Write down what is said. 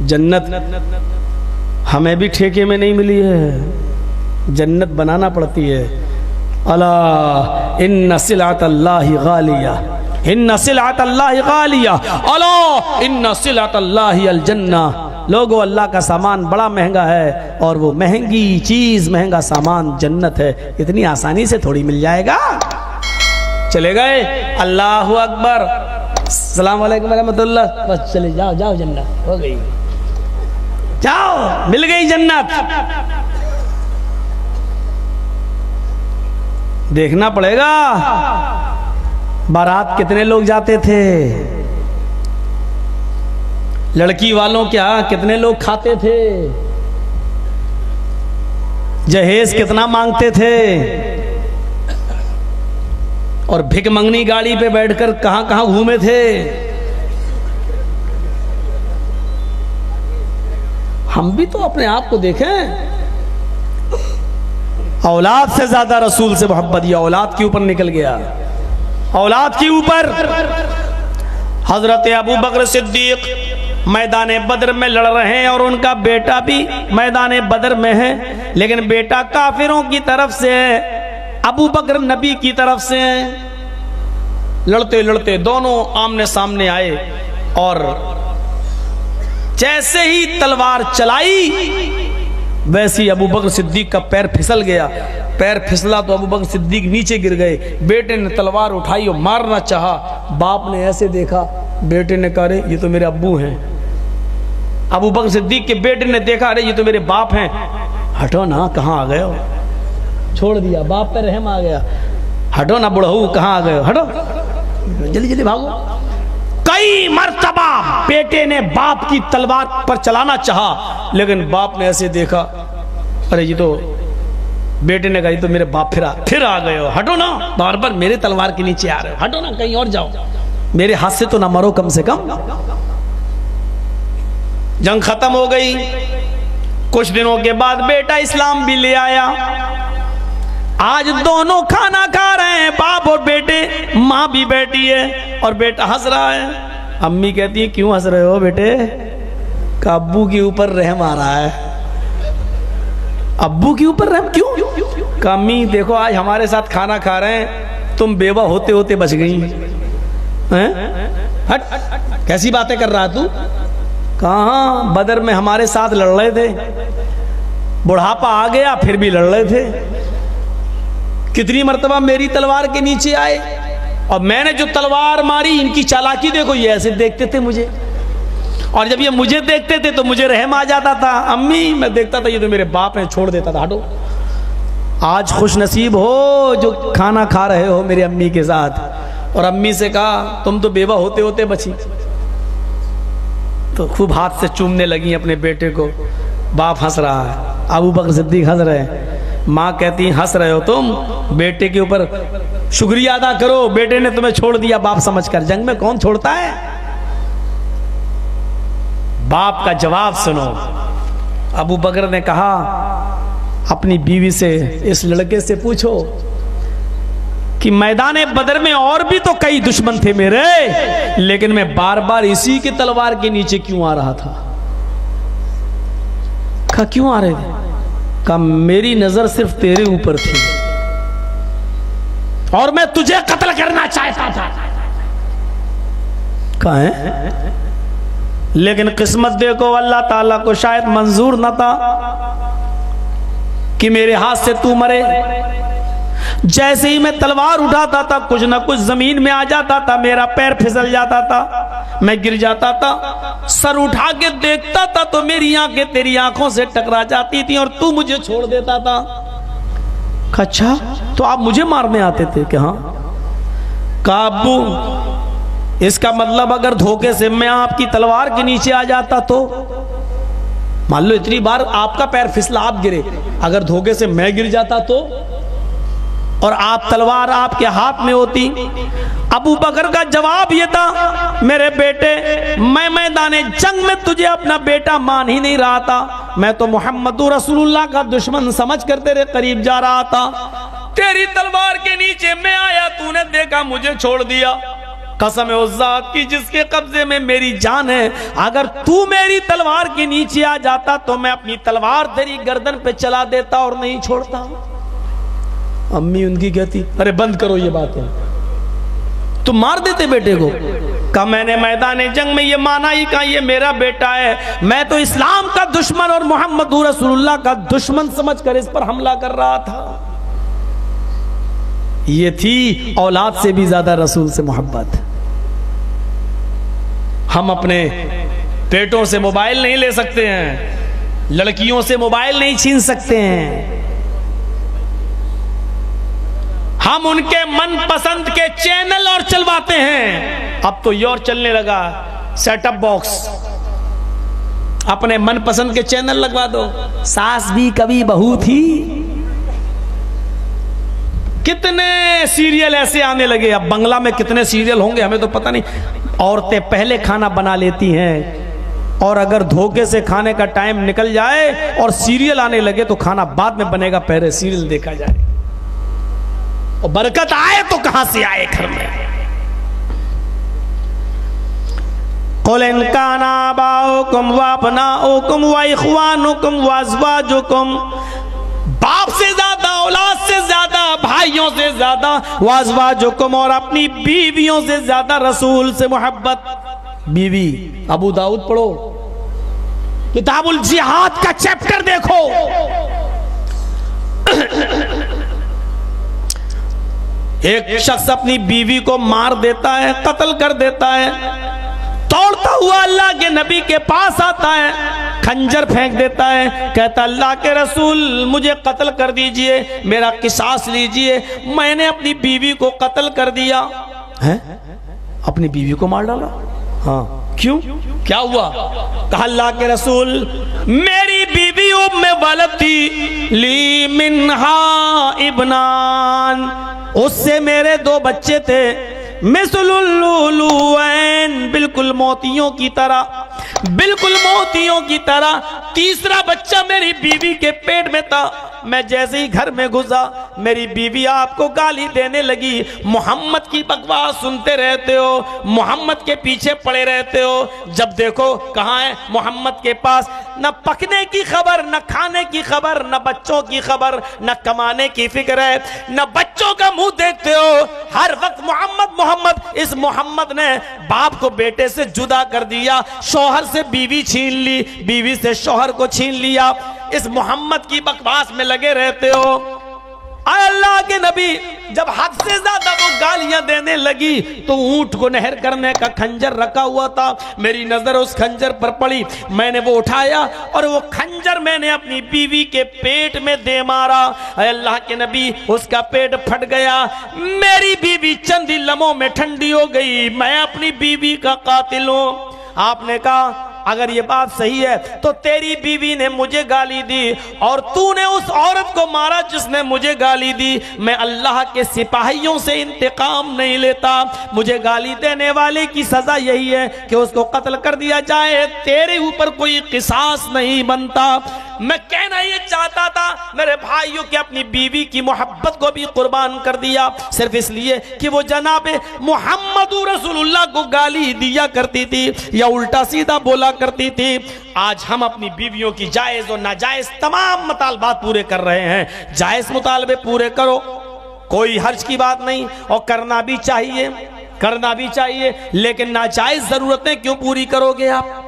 जन्नत हमें भी ठेके में नहीं मिली है, जन्नत बनाना पड़ती है। अला इन्न सिलातल्लाहि गालिया, इन्न सिलातल्लाहि गालिया, अला इन्न सिलातल्लाहि अल जन्ना। लोगों, अल्लाह का सामान बड़ा महंगा है और वो महंगी चीज, महंगा सामान जन्नत है। इतनी आसानी से थोड़ी मिल जाएगा। चले गए, अल्लाहु अकबर, अस्सलाम वालेकुम रहमतुल्लाह, बस चले जाओ, जाओ, जन्नत हो गई, जाओ, मिल गई जन्नत। देखना पड़ेगा बारात कितने लोग जाते थे, लड़की वालों क्या कितने लोग खाते थे, जहेज कितना मांगते थे, और भिकमंगनी गाड़ी पे बैठकर कहां कहां घूमे थे। हम भी तो अपने आप को देखें। औलाद से ज्यादा रसूल से मोहब्बत, ये औलाद के ऊपर निकल गया, औलाद के ऊपर। हजरत अबू बकर सिद्दीक मैदान बदर में लड़ रहे हैं और उनका बेटा भी मैदान बदर में है, लेकिन बेटा काफिरों की तरफ से है, अबू बकर नबी की तरफ से है। लड़ते लड़ते दोनों आमने सामने आए और जैसे ही तलवार चलाई वैसे ही अबू बकर सिद्दीक का पैर फिसल गया। पैर फिसला तो अबू बकर सिद्दीक नीचे गिर गए। बेटे ने तलवार उठाई और मारना चाहा, बाप ने ऐसे देखा, बेटे ने कहा, अरे ये तो मेरे अब्बू हैं। अबू बकर सिद्दीक के बेटे ने देखा, अरे ये तो मेरे बाप हैं। हटो ना, कहाँ आ गए हो, छोड़ दिया, बाप पे रहम आ गया। हटो ना बुढ़ऊ, कहाँ आ गए हो, हटो, जल्दी जल्दी भागो। कई मर्तबा बेटे ने बाप की तलवार पर चलाना चाहा, लेकिन बाप ने ऐसे देखा, अरे ये तो, बेटे ने कहा, ये तो मेरे बाप फिर आ गए हो, हटो ना, बार बार मेरे तलवार के नीचे आ रहे हो, हटो ना, कहीं और जाओ, मेरे हाथ से तो ना मरो कम से कम। जंग खत्म हो गई। कुछ दिनों के बाद बेटा इस्लाम भी ले आया। आज दोनों खाना खा रहे हैं, बाप और बेटे, माँ भी बैठी है और बेटा हंस रहा है। अम्मी कहती है, क्यों हंस रहे हो बेटे? का अब्बू के ऊपर रहम आ रहा है। अब्बू के ऊपर रहम क्यों? का अम्मी देखो, आज हमारे साथ खाना खा रहे हैं, तुम बेवा होते होते बच गई हैं? हट, कैसी बातें कर रहा तू? कहाँ, बदर में हमारे साथ लड़ रहे थे, बुढ़ापा आ गया फिर भी लड़ रहे थे। कितनी मर्तबा मेरी तलवार के नीचे आए और मैंने जो तलवार मारी, इनकी चालाकी देखो, ये ऐसे देखते थे मुझे, और जब ये मुझे देखते थे तो मुझे रहम आ जाता था। अम्मी, मैं देखता था ये तो मेरे बाप हैं, छोड़ देता था, हटो। आज खुश नसीब हो जो खाना खा रहे हो मेरी अम्मी के साथ। और अम्मी से कहा, तुम तो बेवा होते होते बची। तो खूब हाथ से चूमने लगी अपने बेटे को। बाप हंस रहा है, अबू बकर सिद्दीक हंस रहे हैं। माँ कहती, हंस रहे हो तुम, बेटे के ऊपर शुक्रिया अदा करो, बेटे ने तुम्हें छोड़ दिया बाप समझकर। जंग में कौन छोड़ता है? बाप का जवाब सुनो। अबू बकर ने कहा अपनी बीवी से, इस लड़के से पूछो कि मैदान बदर में और भी तो कई दुश्मन थे मेरे, लेकिन मैं बार बार इसी की तलवार के नीचे क्यों आ रहा था? कहा, क्यों आ रहे थे? कहा, मेरी नजर सिर्फ तेरे ऊपर थी और मैं तुझे कत्ल करना चाहता था। कहा है? लेकिन किस्मत देखो, अल्लाह ताला को शायद मंजूर न था कि मेरे हाथ से तू मरे। जैसे ही मैं तलवार उठाता था, कुछ ना कुछ जमीन में आ जाता था, मेरा पैर फिसल जाता था, मैं गिर जाता था। सर उठा के देखता था तो मेरी आंखें तेरी आंखों से टकरा जाती थी और तू मुझे छोड़ देता था। अच्छा, तो आप मुझे मारने आते थे क्या? काबू, इसका मतलब अगर धोखे से मैं आपकी तलवार के नीचे आ जाता तो, मान लो इतनी बार आपका पैर फिसला, आप गिरे, अगर धोखे से मैं गिर जाता तो, और आप तलवार आपके हाथ में होती। अबू बकर का जवाब यह था, मेरे बेटे, मैं मैदाने जंग में तुझे अपना बेटा मान ही नहीं रहा था, मैं तो मोहम्मद रसूलुल्लाह का दुश्मन समझ कर तेरे करीब जा रहा था। तेरी तलवार के नीचे मैं आया, तूने देखा मुझे छोड़ दिया, कसम है उस जात की जिसके कब्जे में मेरी जान है, अगर तू मेरी तलवार के नीचे आ जाता तो मैं अपनी तलवार तेरी गर्दन पे चला देता और नहीं छोड़ता। अम्मी उनकी कहती अरे बंद करो ये बातें, तुम मार देते बेटे को। कहा मैंने मैदान जंग में ये माना ही कहा ये मेरा बेटा है, मैं तो इस्लाम का दुश्मन और मोहम्मद रसूलुल्लाह का दुश्मन समझकर इस पर हमला कर रहा था। ये थी औलाद से भी ज्यादा रसूल से मोहब्बत। हम अपने पेटों से मोबाइल नहीं ले सकते हैं, लड़कियों से मोबाइल नहीं छीन सकते हैं, हम उनके मन पसंद के चैनल और चलवाते हैं। अब तो ये और चलने लगा सेटअप बॉक्स, अपने मन पसंद के चैनल लगवा दो। सास भी कभी बहू थी, कितने सीरियल ऐसे आने लगे। अब बंगला में कितने सीरियल होंगे हमें तो पता नहीं। औरतें पहले खाना बना लेती हैं और अगर धोखे से खाने का टाइम निकल जाए और सीरियल आने लगे तो खाना बाद में बनेगा, पहले सीरियल देखा जाए। और बरकत आए तो कहां से आए घर में। कुल इन काना आबाउकुम व अबनाउकुम व इख्वानुकुम व अज़वाजुकुम, बाप से ज्यादा, औलाद से ज्यादा, भाइयों से ज्यादा, वाज़वाजुकुम और अपनी बीवियों से ज्यादा रसूल से मोहब्बत। बीवी अबू दाऊद पढ़ो, किताबुल जिहाद का चैप्टर देखो। एक शख्स अपनी बीवी को मार देता है, कत्ल कर देता है, दौड़ता हुआ अल्लाह के नबी के पास आता है, खंजर फेंक देता है, कहता अल्लाह के रसूल मुझे कत्ल कर दीजिए, मेरा किसास लीजिए, मैंने अपनी बीवी को कत्ल कर दिया है। अपनी बीवी को मार डाला? हाँ, क्यों, क्या हुआ? कहा अल्लाह के रसूल मेरी बीवी उम्मे वलदी ली मिन्हा इब्नान, उससे मेरे 2 बच्चे थे, मिसलुल्लुलुवैन, बिल्कुल मोतियों की तरह, बिल्कुल मोतियों की तरह। तीसरा बच्चा मेरी बीवी के पेट में था। मैं जैसे ही घर में घुसा मेरी बीवी आपको गाली देने लगी, मोहम्मद की बकवास सुनते रहते हो, मोहम्मद के पीछे पड़े रहते हो, जब देखो कहाँ है मोहम्मद के पास, न पकने की खबर, न खाने की खबर, न बच्चों की खबर, न कमाने की फिक्र है, न बच्चों का मुंह देखते हो, हर वक्त मोहम्मद मोहम्मद। इस मोहम्मद ने बाप को बेटे से जुदा कर दिया, शौहर से बीवी छीन ली, बीवी से शौहर को छीन लिया, इस मोहम्मद की बकवास में लगे रहते हो। अल्लाह के नबी जब हद से ज्यादा वो गालियां देने लगी तो ऊंट को नहर करने का खंजर रखा हुआ था, मेरी नजर उस खंजर पर पड़ी, मैंने वो उठाया और वो खंजर मैंने अपनी बीवी के पेट में दे मारा। अल्लाह के नबी उसका पेट फट गया, मेरी बीवी चंद ही लम्हों में ठंडी हो गई, मैं अपनी बीवी का कातिल हूं। आपने कहा अगर ये बात सही है तो तेरी बीवी ने मुझे गाली दी और तूने उस औरत को मारा जिसने मुझे गाली दी। मैं अल्लाह के सिपाहियों से इंतकाम नहीं लेता, मुझे गाली देने वाले की सजा यही है कि उसको कत्ल कर दिया जाए, तेरे ऊपर कोई किसास नहीं बनता। मैं कहना ये चाहता था मेरे भाइयों कि अपनी बीवी की मोहब्बत को भी कुर्बान कर दिया सिर्फ इसलिए कि वो जनाबे मोहम्मद रसूलुल्लाह को गाली दिया करती थी या उल्टा सीधा बोला करती थी। आज हम अपनी बीवियों की जायज और नाजायज तमाम मुतालबात पूरे कर रहे हैं। जायज मुतालबे पूरे करो, कोई हर्ज की बात नहीं, और करना भी चाहिए, करना भी चाहिए, लेकिन नाजायज जरूरतें क्यों पूरी करोगे आप?